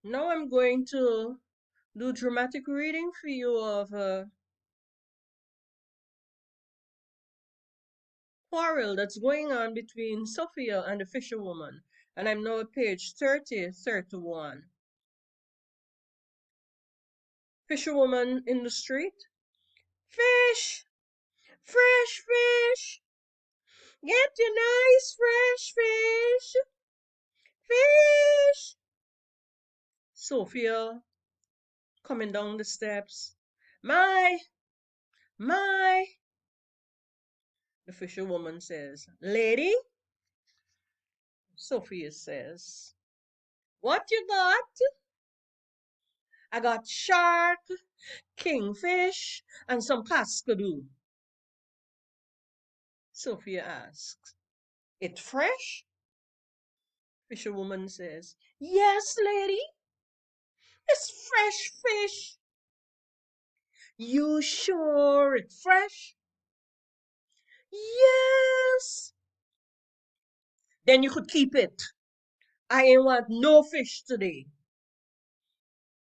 Now I'm going to do dramatic reading for you of a quarrel that's going on between Sophia and the fisherwoman. And I'm now at page 31. Fisherwoman in the street. Fish! Fresh fish! Get your nice fresh fish! Fish! Sophia coming down the steps. My! My! The fisherwoman says, Lady? Sophia says, What you got? I got shark, kingfish, and some cascadoo. Sophia asks, It fresh? Fisherwoman says, Yes, lady, it's fresh fish. You sure it fresh? Yes. Then you could keep it. I ain't want no fish today.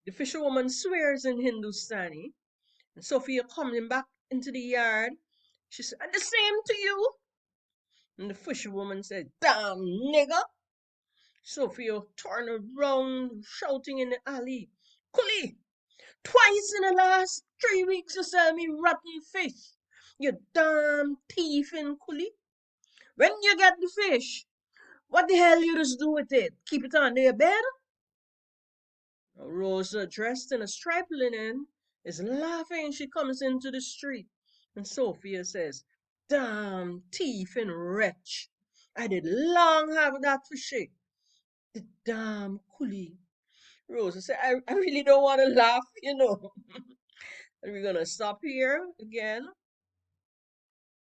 The fisherwoman swears in Hindustani, and Sophia coming back into the yard. She said, The same to you. And the fisherwoman said, Damn nigger. Sophia turned around, shouting in the alley, Coolie, twice in the last 3 weeks you sell me rotten fish. You damn thieving coolie. When you get the fish, what the hell you just do with it? Keep it under your bed? Rosa, dressed in a striped linen, is laughing. She comes into the street. And Sophia says, Damn thieving wretch. I did long have that fishy. The damn coolie. Rosa said, I really don't want to laugh. Are we going to stop here again?